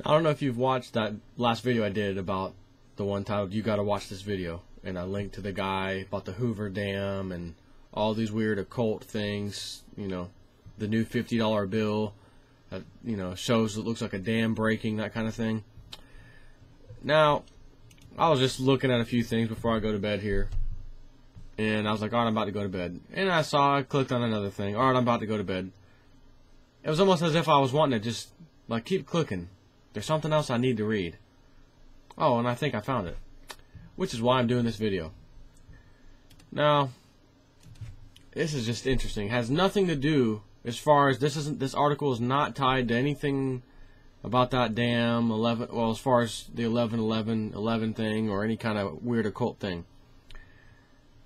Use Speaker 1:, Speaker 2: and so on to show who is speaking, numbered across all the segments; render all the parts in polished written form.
Speaker 1: I don't know if you've watched that last video I did about the one titled "You Gotta Watch This Video," and I linked to the guy about the Hoover Dam and all these weird occult things. You know, the new $50 bill that, you know, shows it looks like a dam breaking, that kind of thing. Now, I was just looking at a few things before I go to bed here, and I was like, all right, I'm about to go to bed. And I clicked on another thing. All right, I'm about to go to bed. It was almost as if I was wanting to just, like, keep clicking. There's something else I need to read. Oh, and I think I found it, which is why I'm doing this video. Now, this is just interesting. It has nothing to do, as far as this article is not tied to anything about that dam 11. Well, as far as the 11/11/11 thing or any kind of weird occult thing.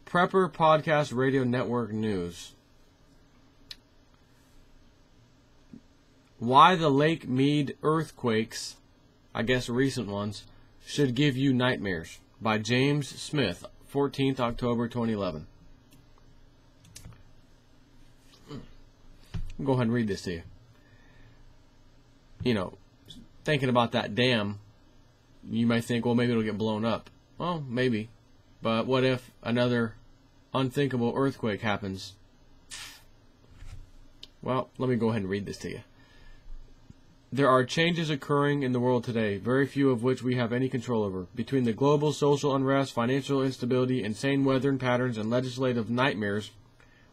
Speaker 1: Prepper Podcast Radio Network News. Why the Lake Mead earthquakes, I guess recent ones, should give you nightmares, by James Smith, 14th October 2011. I'll go ahead and read this to you. You know, thinking about that dam, you might think, well, maybe it'll get blown up. Well, maybe. But what if another unthinkable earthquake happens? Well, let me go ahead and read this to you. There are changes occurring in the world today, very few of which we have any control over. Between the global social unrest, financial instability, insane weather patterns, and legislative nightmares,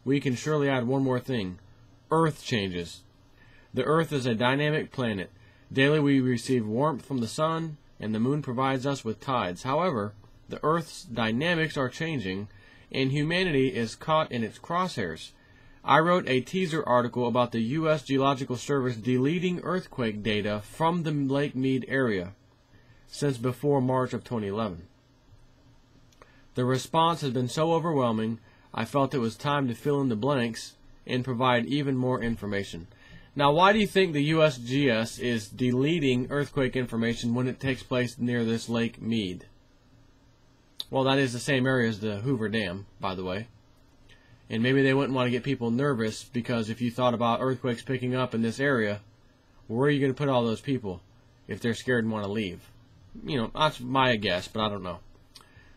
Speaker 1: we can surely add one more thing. Earth changes. The Earth is a dynamic planet. Daily we receive warmth from the sun, and the moon provides us with tides. However, the Earth's dynamics are changing, and humanity is caught in its crosshairs. I wrote a teaser article about the U.S. Geological Service deleting earthquake data from the Lake Mead area since before March of 2011. The response has been so overwhelming, I felt it was time to fill in the blanks and provide even more information. Now, why do you think the USGS is deleting earthquake information when it takes place near this Lake Mead? Well, that is the same area as the Hoover Dam, by the way. And maybe they wouldn't want to get people nervous, because if you thought about earthquakes picking up in this area, where are you going to put all those people if they're scared and want to leave? You know, that's my guess, but I don't know.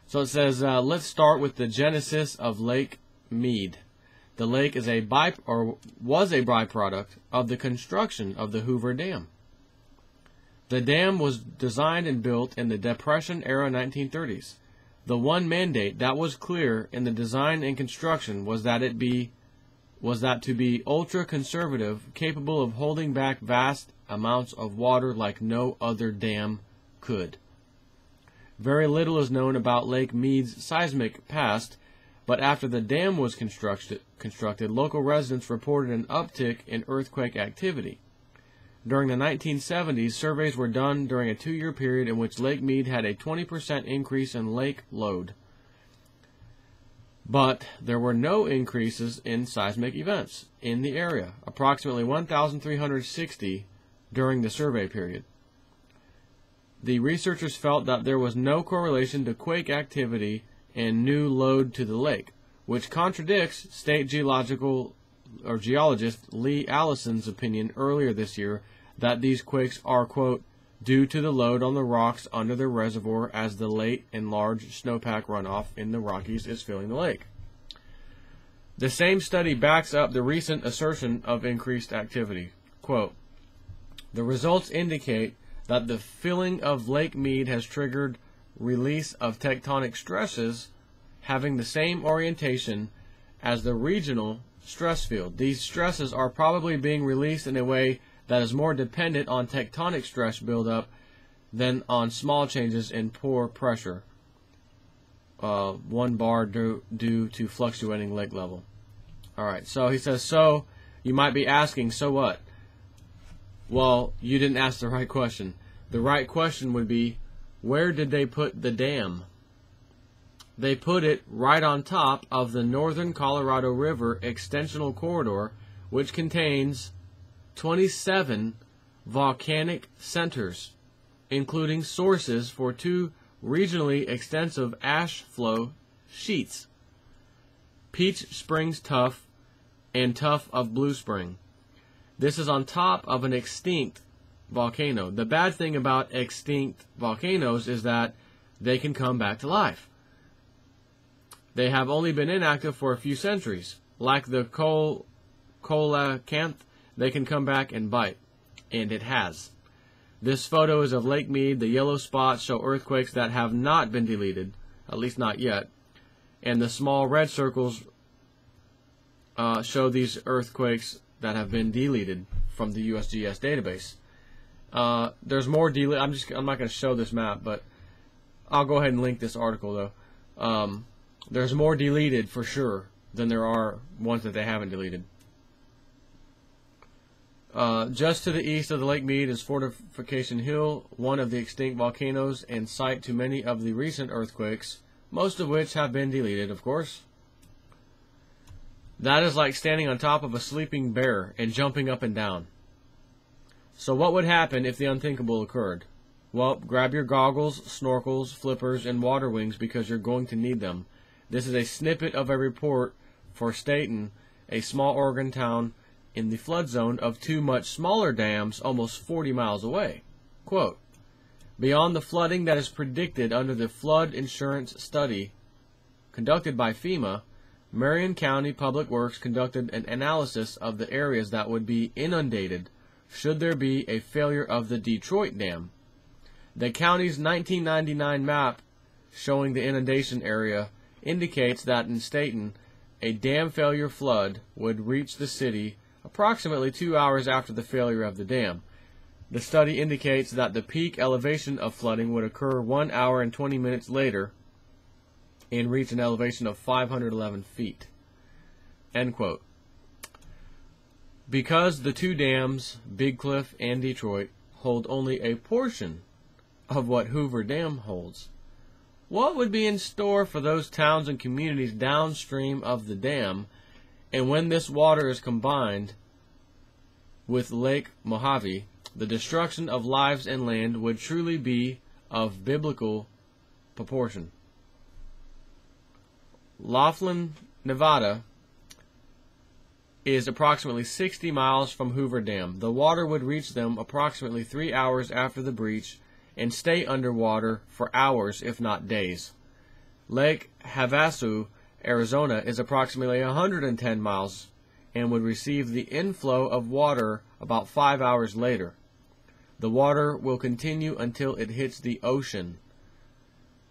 Speaker 1: So it says, let's start with the genesis of Lake Mead. The lake is was a byproduct of the construction of the Hoover Dam. The dam was designed and built in the Depression-era 1930s. The one mandate that was clear in the design and construction was that to be ultra-conservative, capable of holding back vast amounts of water like no other dam could. Very little is known about Lake Mead's seismic past, but after the dam was constructed, local residents reported an uptick in earthquake activity. During the 1970s, surveys were done during a 2-year period in which Lake Mead had a 20% increase in lake load. But there were no increases in seismic events in the area, approximately 1,360 during the survey period. The researchers felt that there was no correlation to quake activity and new load to the lake, which contradicts state geologist Lee Allison's opinion earlier this year that these quakes are, quote, due to the load on the rocks under the reservoir as the late and large snowpack runoff in the Rockies is filling the lake. The same study backs up the recent assertion of increased activity. Quote, the results indicate that the filling of Lake Mead has triggered release of tectonic stresses having the same orientation as the regional stress field. These stresses are probably being released in a way that is more dependent on tectonic stress buildup than on small changes in pore pressure. 1 bar due to fluctuating lake level. Alright, so he says, so you might be asking, so what? Well, you didn't ask the right question. The right question would be, where did they put the dam? They put it right on top of the Northern Colorado River extensional corridor, which contains 27 volcanic centers, including sources for 2 regionally extensive ash flow sheets, Peach Springs Tuff and Tuff of Blue Spring. This is on top of an extinct volcano. The bad thing about extinct volcanoes is that they can come back to life. They have only been inactive for a few centuries. Like the coelacanth, they can come back and bite. And it has. This photo is of Lake Mead. The yellow spots show earthquakes that have not been deleted, at least not yet. And the small red circles show these earthquakes that have been deleted from the USGS database. There's more deleted. I'm not going to show this map, but I'll go ahead and link this article though. There's more deleted for sure than there are ones that they haven't deleted. Just to the east of the Lake Mead is Fortification Hill, one of the extinct volcanoes and site to many of the recent earthquakes, most of which have been deleted, of course. That is like standing on top of a sleeping bear and jumping up and down. So what would happen if the unthinkable occurred? Well, grab your goggles, snorkels, flippers, and water wings because you're going to need them. This is a snippet of a report for Staten, a small Oregon town in the flood zone of two much smaller dams almost 40 miles away. Quote, beyond the flooding that is predicted under the flood insurance study conducted by FEMA, Marion County Public Works conducted an analysis of the areas that would be inundated should there be a failure of the Detroit Dam. The county's 1999 map showing the inundation area indicates that in Staten, a dam failure flood would reach the city approximately 2 hours after the failure of the dam. The study indicates that the peak elevation of flooding would occur 1 hour and 20 minutes later and reach an elevation of 511 feet. End quote. Because the two dams, Big Cliff and Detroit, hold only a portion of what Hoover Dam holds, what would be in store for those towns and communities downstream of the dam, and when this water is combined with Lake Mojave, the destruction of lives and land would truly be of biblical proportion. Laughlin, Nevada is approximately 60 miles from Hoover Dam. The water would reach them approximately 3 hours after the breach and stay underwater for hours, if not days. Lake Havasu, Arizona, is approximately 110 miles and would receive the inflow of water about 5 hours later. The water will continue until it hits the ocean.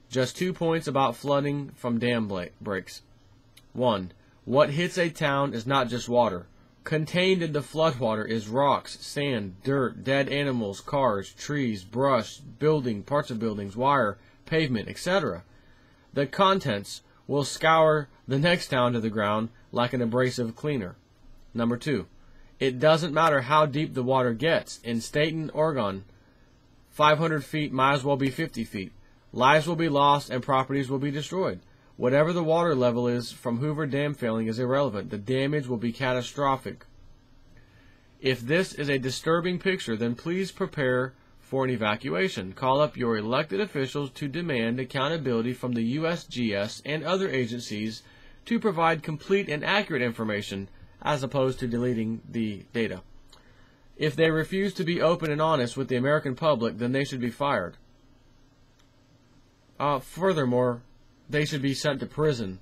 Speaker 1: Just 2 points about flooding from dam breaks. 1. What hits a town is not just water. Contained in the floodwater is rocks, sand, dirt, dead animals, cars, trees, brush, parts of buildings, wire, pavement, etc. The contents will scour the next town to the ground like an abrasive cleaner. Number 2. It doesn't matter how deep the water gets. In Staten, Oregon, 500 feet might as well be 50 feet. Lives will be lost and properties will be destroyed. Whatever the water level is from Hoover Dam failing is irrelevant. The damage will be catastrophic. If this is a disturbing picture, then please prepare for an evacuation. Call up your elected officials to demand accountability from the USGS and other agencies to provide complete and accurate information as opposed to deleting the data. If they refuse to be open and honest with the American public, then they should be fired. Furthermore, they should be sent to prison,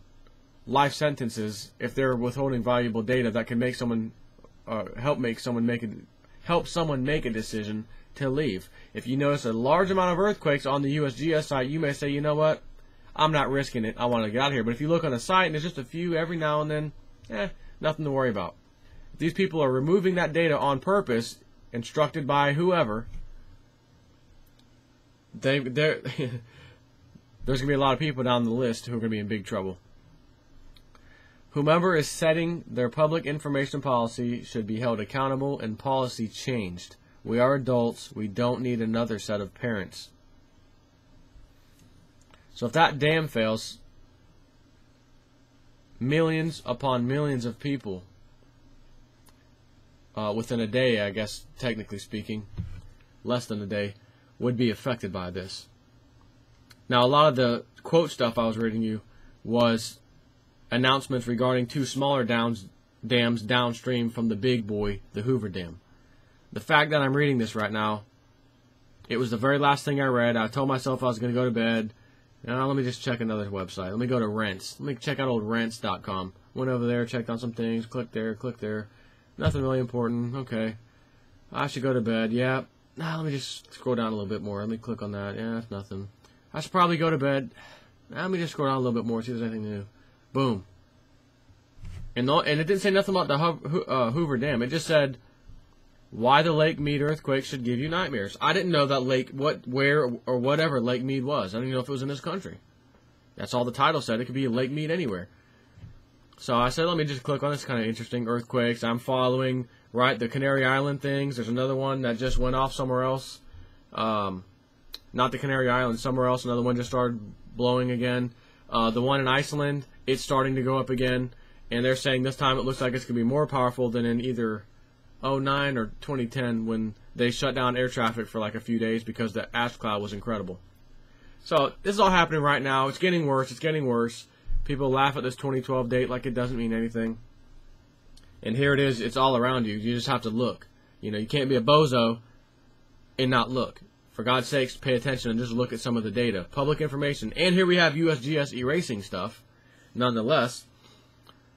Speaker 1: life sentences, if they're withholding valuable data that can make someone help someone make a decision to leave. If you notice a large amount of earthquakes on the USGS site, you may say, you know what, I'm not risking it, I want to get out of here. But if you look on the site and there's just a few every now and then, nothing to worry about. If these people are removing that data on purpose, instructed by whoever, there's going to be a lot of people down the list who are going to be in big trouble. Whomever is setting their public information policy should be held accountable and policy changed. We are adults. We don't need another set of parents. So if that dam fails, millions upon millions of people within a day, I guess, technically speaking, less than a day, would be affected by this. Now, a lot of the quote stuff I was reading you was announcements regarding two smaller dams downstream from the big boy, the Hoover Dam. The fact that I'm reading this right now It was the very last thing I read. I told myself I was going to go to bed. Now let me just check another website. Let me go to Rents. Let me check out old Rents.com. Went over there, checked on some things, clicked there, clicked there. Nothing really important. Okay. I should go to bed. Yeah. Now let me just scroll down a little bit more. Let me click on that. Yeah, that's nothing. I should probably go to bed. Now let me just scroll down a little bit more, see if there's anything new. Boom. And it didn't say nothing about the Hoover Dam. It just said why the Lake Mead earthquake should give you nightmares. I didn't know that where, or whatever Lake Mead was. I didn't even know if it was in this country. That's all the title said. It could be Lake Mead anywhere. So I said, let me just click on this. Kind of interesting. Earthquakes. I'm following, right, the Canary Island things. There's another one that just went off somewhere else. Not the Canary Island, somewhere else. Another one just started blowing again. The one in Iceland, it's starting to go up again. And they're saying this time it looks like it's going to be more powerful than in either 2009 or 2010 when they shut down air traffic for like a few days because the ash cloud was incredible. So this is all happening right now. It's getting worse. It's getting worse. People laugh at this 2012 date like it doesn't mean anything. And here it is. It's all around you. You just have to look. You know, you can't be a bozo and not look. For God's sakes, pay attention and just look at some of the data. Public information. And here we have USGS erasing stuff, nonetheless.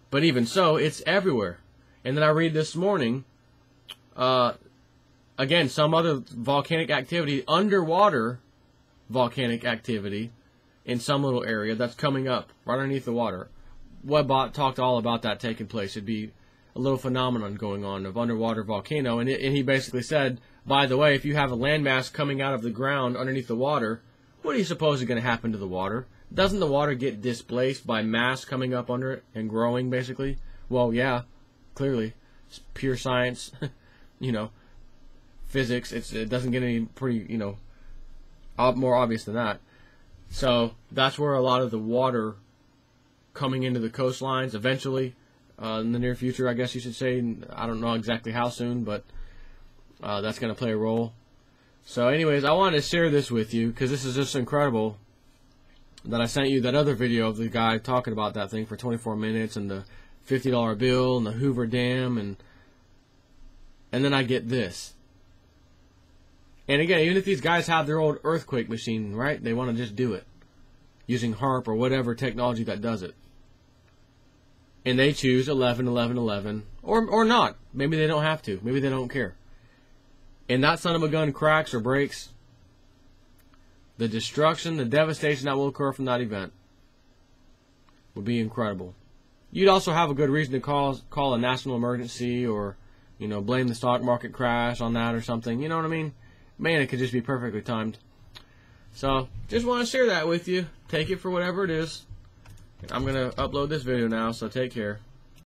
Speaker 1: But even so, it's everywhere. And then I read this morning, again, some other volcanic activity, underwater volcanic activity in some little area that's coming up right underneath the water. Webbot talked all about that taking place. It'd be a little phenomenon going on of underwater volcano. And he basically said, by the way, if you have a landmass coming out of the ground underneath the water, what do you suppose is going to happen to the water? Doesn't the water get displaced by mass coming up under it and growing, basically? Well, yeah, clearly. It's pure science, you know, physics. It doesn't get any pretty, you know, more obvious than that. So that's where a lot of the water coming into the coastlines eventually, in the near future, I guess you should say. I don't know exactly how soon, but that's going to play a role. So anyways, I wanted to share this with you because this is just incredible that I sent you that other video of the guy talking about that thing for 24 minutes and the $50 bill and the Hoover Dam, and then I get this. And again, even if these guys have their old earthquake machine, right, they want to just do it using HARP or whatever technology that does it. And they choose 11, 11, 11, or not. Maybe they don't have to. Maybe they don't care. And that son of a gun cracks or breaks, the destruction, the devastation that will occur from that event would be incredible. You'd also have a good reason to call a national emergency, or, you know, blame the stock market crash on that or something. You know what I mean? Man, it could just be perfectly timed. So, just want to share that with you. Take it for whatever it is. I'm going to upload this video now, so take care.